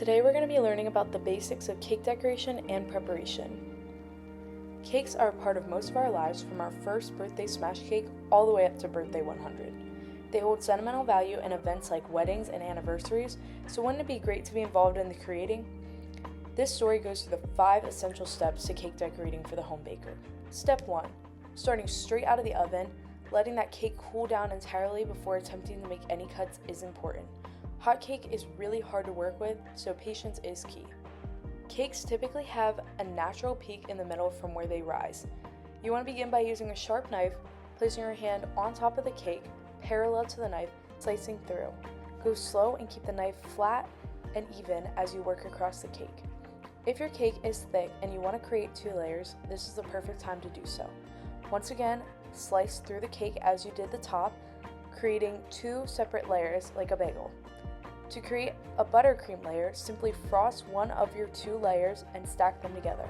Today we're going to be learning about the basics of cake decoration and preparation. Cakes are a part of most of our lives, from our first birthday smash cake all the way up to birthday 100. They hold sentimental value in events like weddings and anniversaries, so wouldn't it be great to be involved in the creating? This story goes through the 5 essential steps to cake decorating for the home baker. Step 1. Starting straight out of the oven, letting that cake cool down entirely before attempting to make any cuts is important. Hot cake is really hard to work with, so patience is key. Cakes typically have a natural peak in the middle from where they rise. You want to begin by using a sharp knife, placing your hand on top of the cake, parallel to the knife, slicing through. Go slow and keep the knife flat and even as you work across the cake. If your cake is thick and you want to create 2 layers, this is the perfect time to do so. Once again, slice through the cake as you did the top, creating 2 separate layers like a bagel. To create a buttercream layer, simply frost one of your 2 layers and stack them together.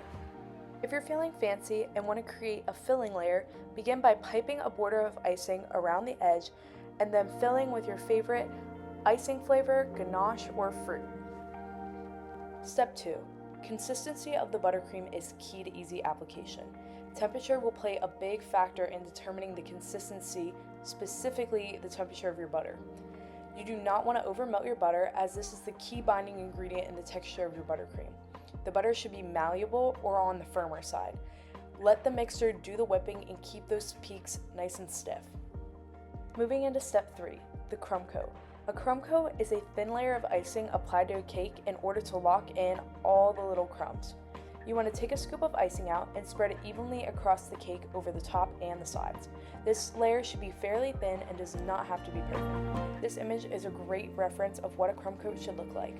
If you're feeling fancy and want to create a filling layer, begin by piping a border of icing around the edge and then filling with your favorite icing flavor, ganache, or fruit. Step 2. Consistency of the buttercream is key to easy application. Temperature will play a big factor in determining the consistency, specifically the temperature of your butter. You do not want to overmelt your butter, as this is the key binding ingredient in the texture of your buttercream. The butter should be malleable or on the firmer side. Let the mixer do the whipping and keep those peaks nice and stiff. Moving into step 3, the crumb coat. A crumb coat is a thin layer of icing applied to a cake in order to lock in all the little crumbs. You want to take a scoop of icing out and spread it evenly across the cake over the top and the sides. This layer should be fairly thin and does not have to be perfect. This image is a great reference of what a crumb coat should look like.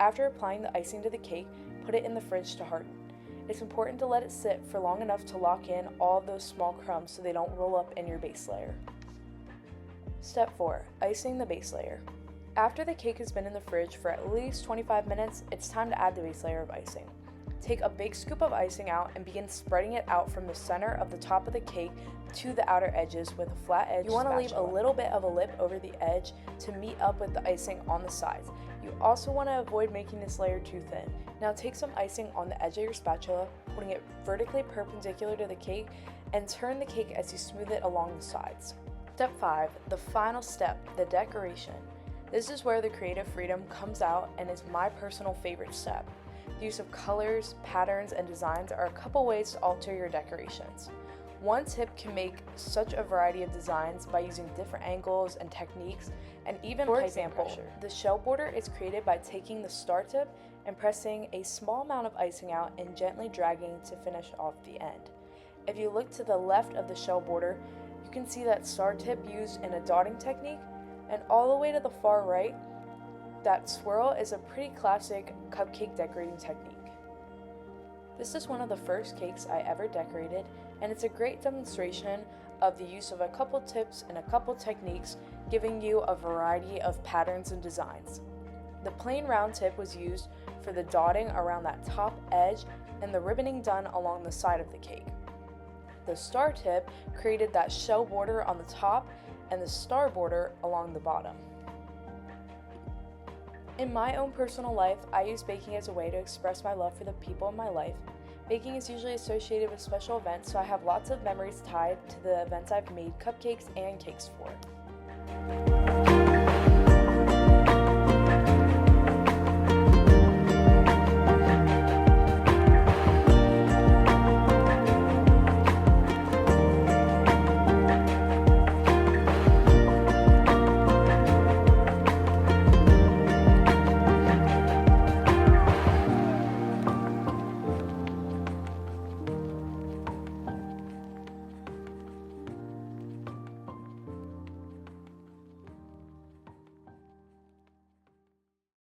After applying the icing to the cake, put it in the fridge to harden. It's important to let it sit for long enough to lock in all of those small crumbs so they don't roll up in your base layer. Step 4. Icing the base layer. After the cake has been in the fridge for at least 25 minutes, it's time to add the base layer of icing. Take a big scoop of icing out and begin spreading it out from the center of the top of the cake to the outer edges with a flat edge. You want to leave a little bit of a lip over the edge to meet up with the icing on the sides. You also want to avoid making this layer too thin. Now take some icing on the edge of your spatula, holding it vertically perpendicular to the cake, and turn the cake as you smooth it along the sides. Step 5, the final step, the decoration. This is where the creative freedom comes out and is my personal favorite step. The use of colors, patterns, and designs are a couple ways to alter your decorations. One tip can make such a variety of designs by using different angles and techniques, and even for example, the shell border is created by taking the star tip and pressing a small amount of icing out and gently dragging to finish off the end. If you look to the left of the shell border, you can see that star tip used in a dotting technique, and all the way to the far right, that swirl is a pretty classic cupcake decorating technique. This is one of the first cakes I ever decorated, and it's a great demonstration of the use of a couple tips and a couple techniques, giving you a variety of patterns and designs. The plain round tip was used for the dotting around that top edge and the ribboning done along the side of the cake. The star tip created that shell border on the top and the star border along the bottom. In my own personal life, I use baking as a way to express my love for the people in my life. Baking is usually associated with special events, so I have lots of memories tied to the events I've made cupcakes and cakes for.